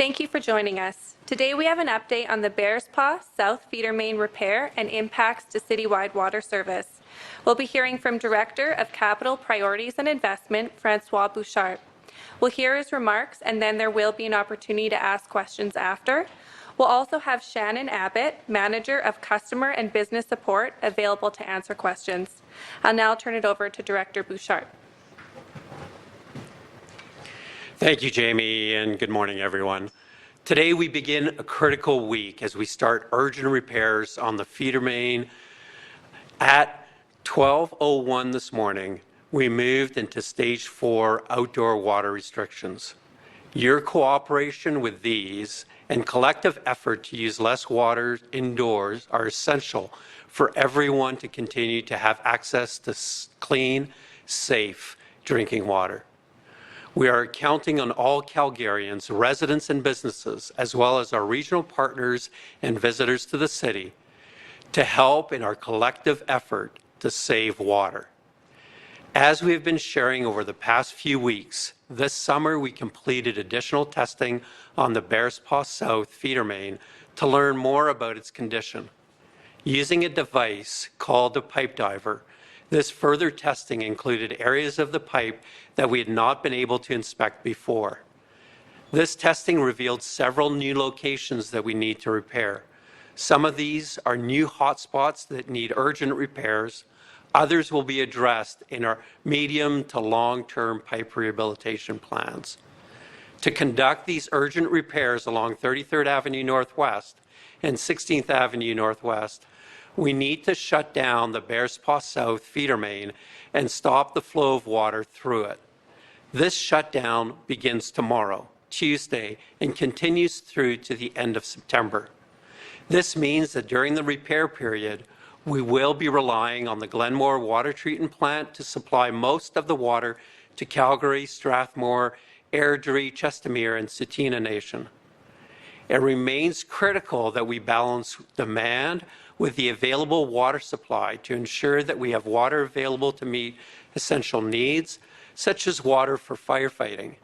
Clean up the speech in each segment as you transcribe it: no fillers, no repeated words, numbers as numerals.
Thank you for joining us. Today we have an update on the Bearspaw South Feeder Main repair and impacts to citywide water service. We'll be hearing from Director of Capital Priorities and Investment, Francois Bouchard. We'll hear his remarks and then there will be an opportunity to ask questions after. We'll also have Shannon Abbott, Manager of Customer and Business Support, available to answer questions. I'll now turn it over to Director Bouchard. Thank you, Jamie, and good morning, everyone. Today we begin a critical week as we start urgent repairs on the feeder main. At 12:01 this morning, we moved into Stage 4 outdoor water restrictions. Your cooperation with these and collective effort to use less water indoors are essential for everyone to continue to have access to clean, safe drinking water. We are counting on all Calgarians, residents and businesses, as well as our regional partners and visitors to the city, to help in our collective effort to save water. As we have been sharing over the past few weeks, this summer we completed additional testing on the Bearspaw South feeder main to learn more about its condition. Using a device called a pipe diver, this further testing included areas of the pipe that we had not been able to inspect before. This testing revealed several new locations that we need to repair. Some of these are new hotspots that need urgent repairs. Others will be addressed in our medium to long-term pipe rehabilitation plans. To conduct these urgent repairs along 33rd Avenue Northwest and 16th Avenue Northwest, we need to shut down the Bearspaw South feeder main and stop the flow of water through it. This shutdown begins tomorrow, Tuesday, and continues through to the end of September. This means that during the repair period, we will be relying on the Glenmore Water Treatment Plant to supply most of the water to Calgary, Strathmore, Airdrie, Chestermere, and Tsuut'ina Nation. It remains critical that we balance demand with the available water supply to ensure that we have water available to meet essential needs, such as water for firefighting.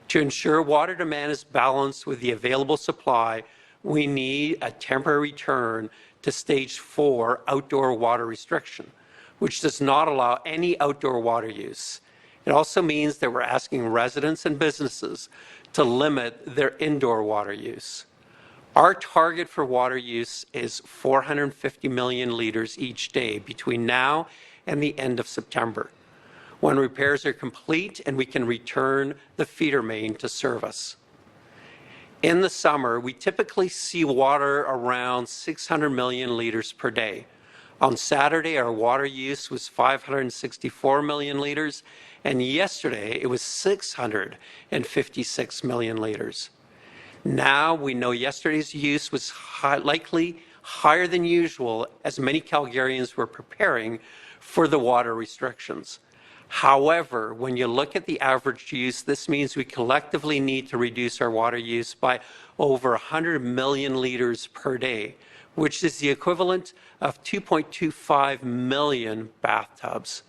To ensure water demand is balanced with the available supply, we need a temporary return to Stage 4 outdoor water restriction, which does not allow any outdoor water use. It also means that we're asking residents and businesses to limit their indoor water use. Our target for water use is 450 million litres each day between now and the end of September, when repairs are complete and we can return the feeder main to service. In the summer, we typically see water around 600 million litres per day. On Saturday, our water use was 564 million litres, and yesterday it was 656 million litres. Now we know yesterday's use was likely higher than usual as many Calgarians were preparing for the water restrictions. However, when you look at the average use, this means we collectively need to reduce our water use by over 100 million litres per day, which is the equivalent of 2.25 million bathtubs.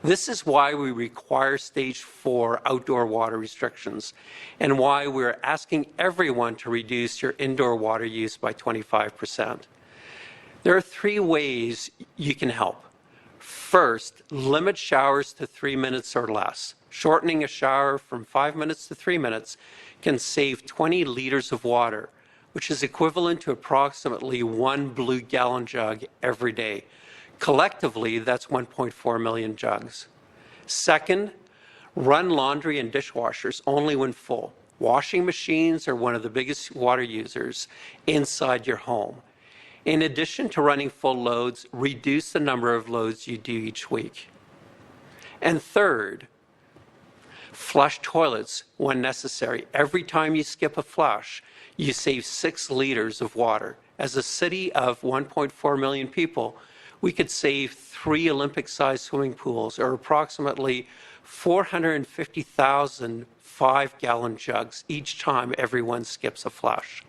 This is why we require Stage 4 outdoor water restrictions and why we're asking everyone to reduce your indoor water use by 25%. There are 3 ways you can help. First, limit showers to 3 minutes or less. Shortening a shower from 5 minutes to 3 minutes can save 20 litres of water, which is equivalent to approximately 1 blue gallon jug every day. Collectively, that's 1.4 million jugs. Second, run laundry and dishwashers only when full. Washing machines are one of the biggest water users inside your home. In addition to running full loads, reduce the number of loads you do each week. And third, flush toilets when necessary. Every time you skip a flush, you save 6 litres of water. As a city of 1.4 million people, we could save 3 Olympic-sized swimming pools, or approximately 450,000 5-gallon jugs each time everyone skips a flush.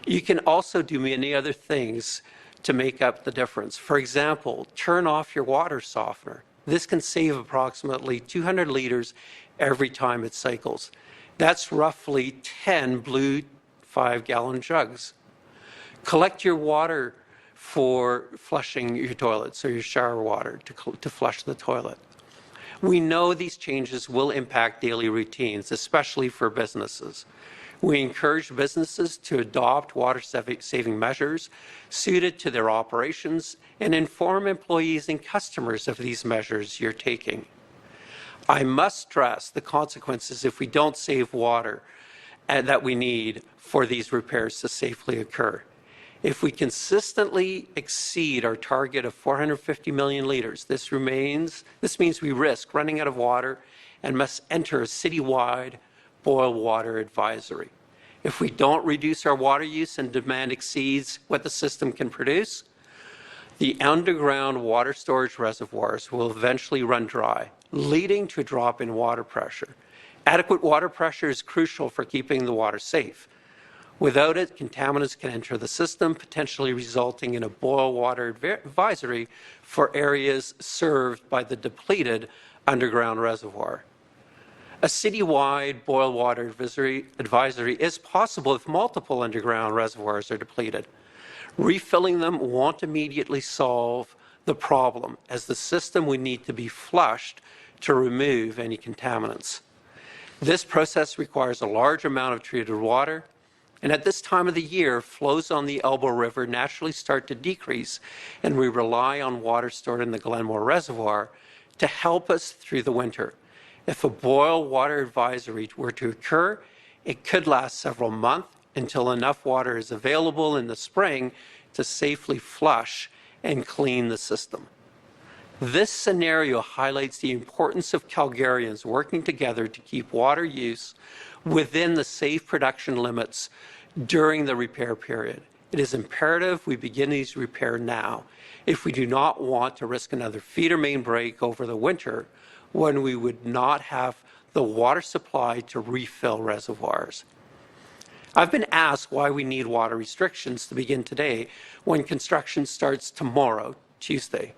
You can also do many other things to make up the difference. For example, turn off your water softener. This can save approximately 200 litres every time it cycles. That's roughly 10 blue 5-gallon jugs. Collect your water for flushing your toilets or your shower water to flush the toilet. We know these changes will impact daily routines, especially for businesses. We encourage businesses to adopt water-saving measures suited to their operations and inform employees and customers of these measures you're taking. I must stress the consequences if we don't save water that we need for these repairs to safely occur. If we consistently exceed our target of 450 million litres, this means we risk running out of water and must enter a citywide boil water advisory. If we don't reduce our water use and demand exceeds what the system can produce, the underground water storage reservoirs will eventually run dry, leading to a drop in water pressure. Adequate water pressure is crucial for keeping the water safe. Without it, contaminants can enter the system, potentially resulting in a boil water advisory for areas served by the depleted underground reservoir. A citywide boil water advisory is possible if multiple underground reservoirs are depleted. Refilling them won't immediately solve the problem, as the system would need to be flushed to remove any contaminants. This process requires a large amount of treated water, and at this time of the year, flows on the Elbow River naturally start to decrease, and we rely on water stored in the Glenmore Reservoir to help us through the winter. If a boil water advisory were to occur, it could last several months until enough water is available in the spring to safely flush and clean the system. This scenario highlights the importance of Calgarians working together to keep water use within the safe production limits during the repair period. It is imperative we begin these repairs now if we do not want to risk another feeder main break over the winter when we would not have the water supply to refill reservoirs. I've been asked why we need water restrictions to begin today when construction starts tomorrow, Tuesday.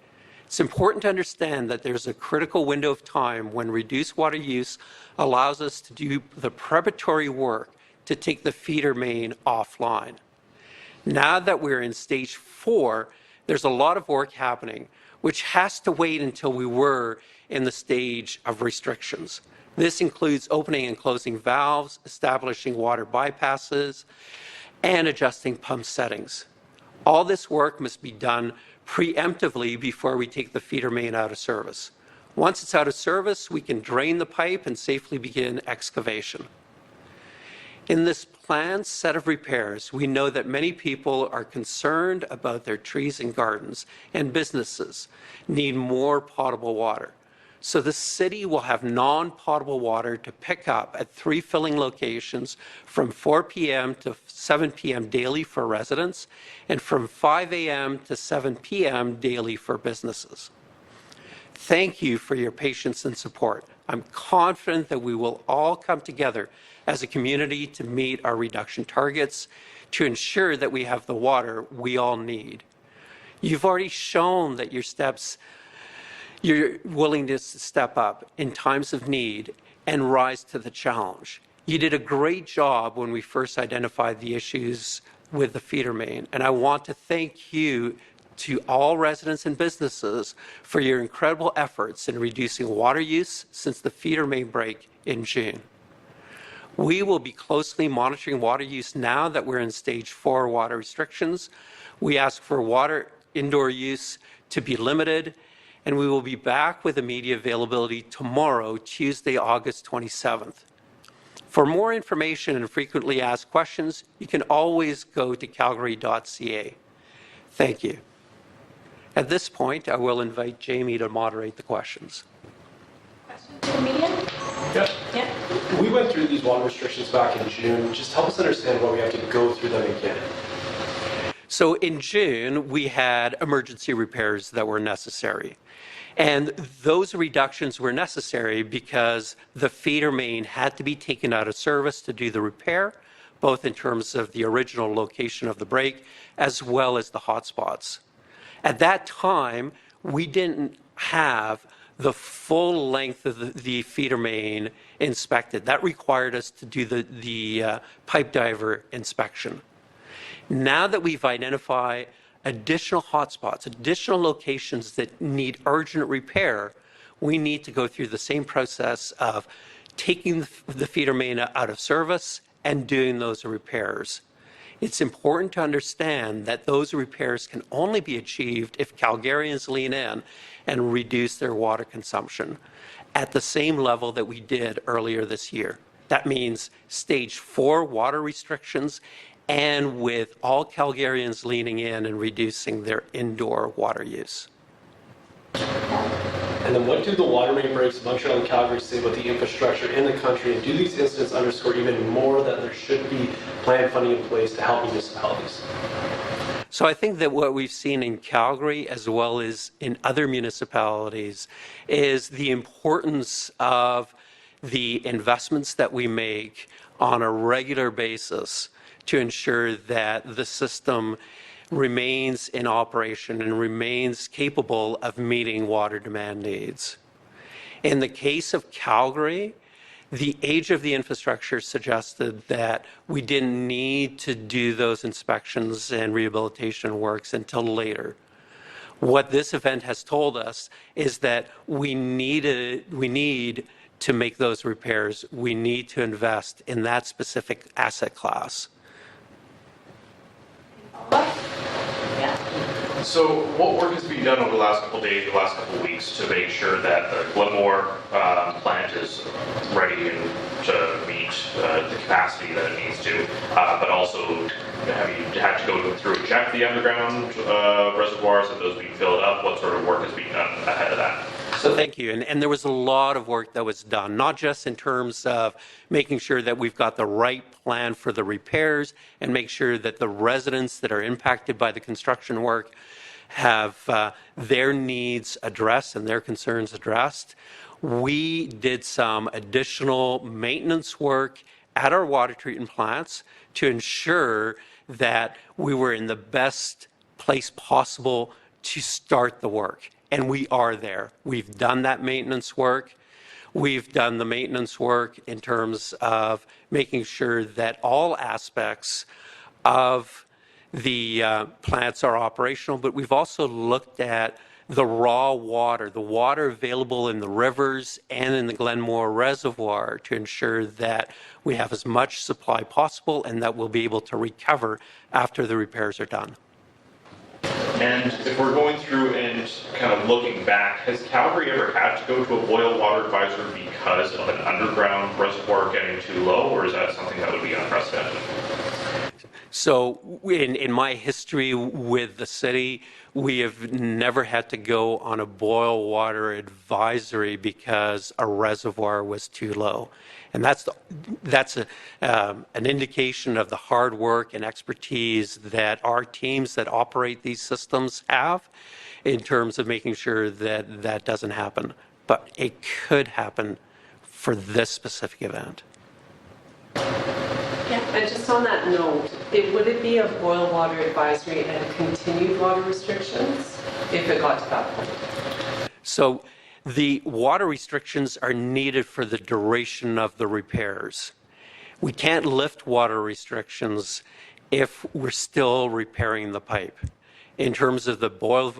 It's important to understand that there's a critical window of time when reduced water use allows us to do the preparatory work to take the feeder main offline. Now that we're in stage 4, there's a lot of work happening, which has to wait until we were in the stage of restrictions. This includes opening and closing valves, establishing water bypasses, and adjusting pump settings. All this work must be done preemptively before we take the feeder main out of service. Once it's out of service, we can drain the pipe and safely begin excavation. In this planned set of repairs, we know that many people are concerned about their trees and gardens, and businesses need more potable water. So the city will have non-potable water to pick up at 3 filling locations from 4 p.m. to 7 p.m. daily for residents and from 5 a.m. to 7 p.m. daily for businesses. Thank you for your patience and support. I'm confident that we will all come together as a community to meet our reduction targets to ensure that we have the water we all need. You've already shown that your willingness to step up in times of need and rise to the challenge. You did a great job when we first identified the issues with the feeder main, and I want to thank you to all residents and businesses for your incredible efforts in reducing water use since the feeder main break in June. We will be closely monitoring water use now that we're in stage 4 water restrictions. We ask for water indoor use to be limited, and we will be back with immediate availability tomorrow, Tuesday, August 27th. For more information and frequently asked questions, you can always go to calgary.ca. Thank you. At this point, I will invite Jamie to moderate the questions. Questions from the media? Yeah. We went through these water restrictions back in June. Just help us understand why we have to go through them again. So in June, we had emergency repairs that were necessary. And those reductions were necessary because the feeder main had to be taken out of service to do the repair, both in terms of the original location of the break as well as the hotspots. At that time, we didn't have the full length of the feeder main inspected. That required us to do the pipe diver inspection. Now that we've identified additional hotspots, additional locations that need urgent repair, we need to go through the same process of taking the feeder main out of service and doing those repairs. It's important to understand that those repairs can only be achieved if Calgarians lean in and reduce their water consumption at the same level that we did earlier this year. That means stage 4 water restrictions and with all Calgarians leaning in and reducing their indoor water use. And then what do the water main breaks in Montreal and Calgary say about the infrastructure in the country? And do these incidents underscore even more that there should be planned funding in place to help municipalities? So I think that what we've seen in Calgary as well as in other municipalities is the importance of the investments that we make on a regular basis to ensure that the system remains in operation and remains capable of meeting water demand needs. In the case of Calgary, the age of the infrastructure suggested that we didn't need to do those inspections and rehabilitation works until later. What this event has told us is that we need to make those repairs. We need to invest in that specific asset class. So what work has been done over the last couple of days, the last couple of weeks to make sure that the Glenmore plant is ready and to meet the capacity that it needs to, but also have you had to go through and check the underground reservoirs? Have those been filled up? What sort of work has been done ahead of that? So thank you. And there was a lot of work that was done, not just in terms of making sure that we've got the right plan for the repairs and make sure that the residents that are impacted by the construction work have their needs addressed and their concerns addressed. We did some additional maintenance work at our water treatment plants to ensure that we were in the best place possible to start the work. And we are there. We've done that maintenance work. We've done the maintenance work in terms of making sure that all aspects of the plants are operational, but we've also looked at the raw water, the water available in the rivers and in the Glenmore Reservoir to ensure that we have as much supply possible and that we'll be able to recover after the repairs are done. And if we're going through and kind of looking back, has Calgary ever had to go to a boil water advisory because of an underground reservoir getting too low, or is that something that would be unprecedented? So in my history with the city, we have never had to go on a boil water advisory because a reservoir was too low. And that's an indication of the hard work and expertise that our teams that operate these systems have in terms of making sure that that doesn't happen. But it could happen for this specific event. And just on that note, would it be a boil water advisory and continued water restrictions if it got to that point? So the water restrictions are needed for the duration of the repairs. We can't lift water restrictions if we're still repairing the pipe. In terms of the boil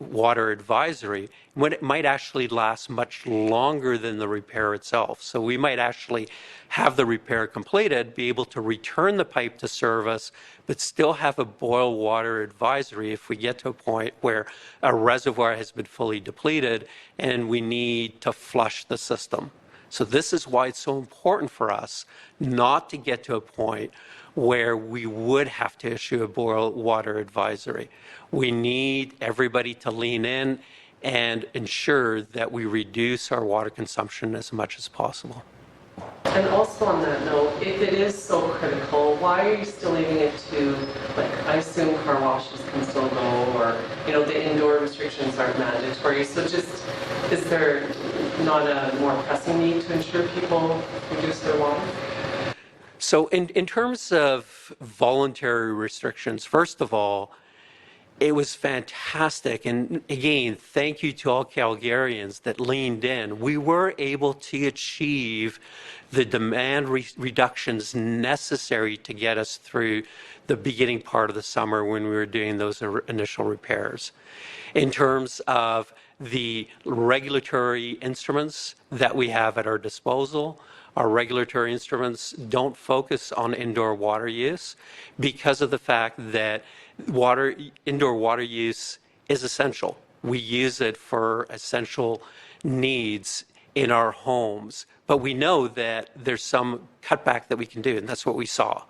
water advisory, when it might actually last much longer than the repair itself. So we might actually have the repair completed, be able to return the pipe to service, but still have a boil water advisory if we get to a point where a reservoir has been fully depleted and we need to flush the system. So this is why it's so important for us not to get to a point where we would have to issue a boil water advisory. We need everybody to lean in and ensure that we reduce our water consumption as much as possible. And also on that note, if it is so critical, why are you still leaving it to, like, I assume car washes can still go, or, you know, the indoor restrictions aren't mandatory. So just, is there not a more pressing need to ensure people reduce their water? So in terms of voluntary restrictions, first of all, It was fantastic. And again, thank you to all Calgarians that leaned in. We were able to achieve the demand reductions necessary to get us through the beginning part of the summer when we were doing those initial repairs. In terms of the regulatory instruments that we have at our disposal, our regulatory instruments don't focus on indoor water use because of the fact that indoor water use is essential. We use it for essential needs in our homes, but we know that there's some cutback that we can do, and that's what we saw.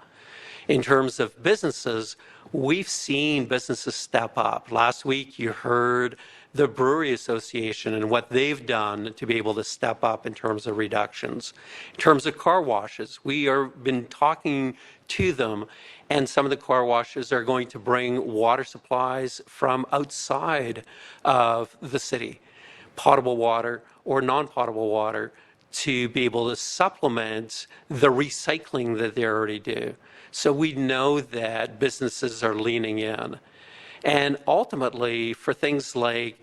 In terms of businesses, we've seen businesses step up. Last week, you heard the Brewery Association and what they've done to be able to step up in terms of reductions. In terms of car washes, we have been talking to them, and some of the car washes are going to bring water supplies from outside of the city, potable water or non-potable water, to be able to supplement the recycling that they already do. So we know that businesses are leaning in. And ultimately, for things like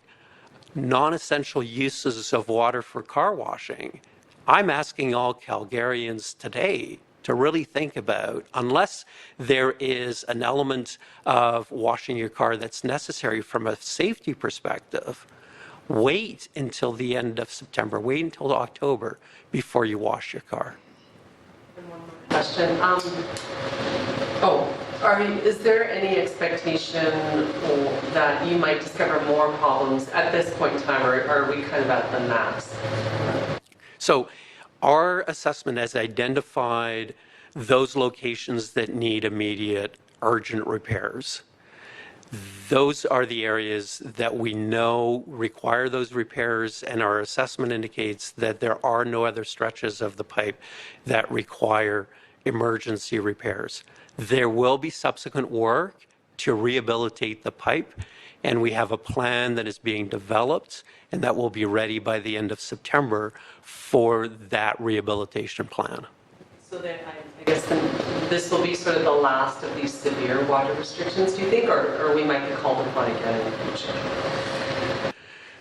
non-essential uses of water for car washing, I'm asking all Calgarians today to really think about, unless there is an element of washing your car that's necessary from a safety perspective, wait until the end of September, wait until October before you wash your car. Question. Is there any expectation that you might discover more problems at this point in time, or are we kind of at the max? So our assessment has identified those locations that need immediate, urgent repairs. Those are the areas that we know require those repairs, and our assessment indicates that there are no other stretches of the pipe that require emergency repairs. There will be subsequent work to rehabilitate the pipe, and we have a plan that is being developed and that will be ready by the end of September for that rehabilitation plan. So then I guess then this will be sort of the last of these severe water restrictions, do you think, or we might be called upon again in the future?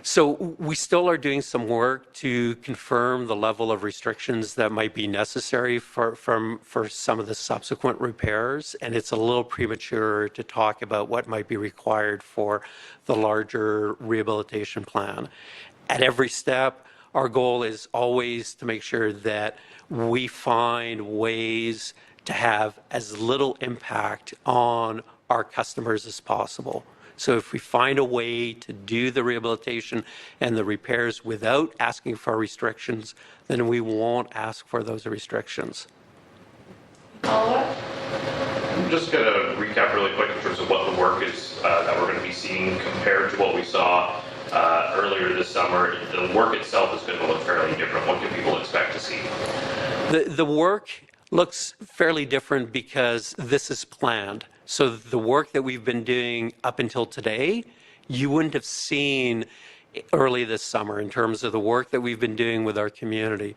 So we still are doing some work to confirm the level of restrictions that might be necessary for some of the subsequent repairs, and it's a little premature to talk about what might be required for the larger rehabilitation plan. At every step, our goal is always to make sure that we find ways to have as little impact on our customers as possible. So if we find a way to do the rehabilitation and the repairs without asking for restrictions, then we won't ask for those restrictions. Follow-up? I'm just going to recap really quick in terms of what the work is that we're going to be seeing compared to what we saw earlier this summer. The work itself is going to look fairly different. What can people expect to see? The work looks fairly different because this is planned. So the work that we've been doing up until today, you wouldn't have seen early this summer in terms of the work that we've been doing with our community.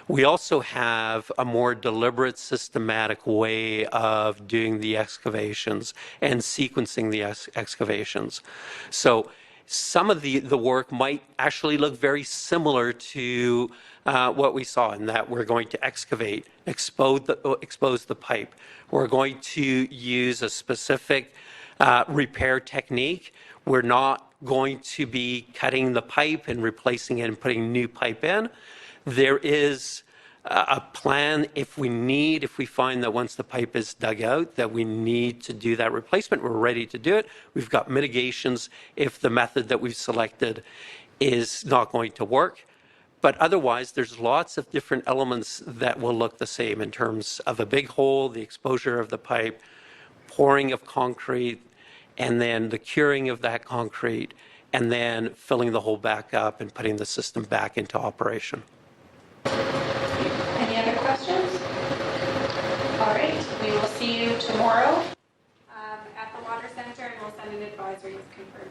We also have a more deliberate, systematic way of doing the excavations and sequencing the excavations. So some of the work might actually look very similar to what we saw in that we're going to excavate, expose the pipe. We're going to use a specific repair technique. We're not going to be cutting the pipe and replacing it and putting new pipe in. There is a plan if we find that once the pipe is dug out that we need to do that replacement, we're ready to do it. We've got mitigations if the method that we've selected is not going to work. But otherwise, there's lots of different elements that will look the same in terms of a big hole, the exposure of the pipe, pouring of concrete, and then the curing of that concrete, and then filling the hole back up and putting the system back into operation. Any other questions? All right, we will see you tomorrow At the Water Center, and we'll send an advisory to confirm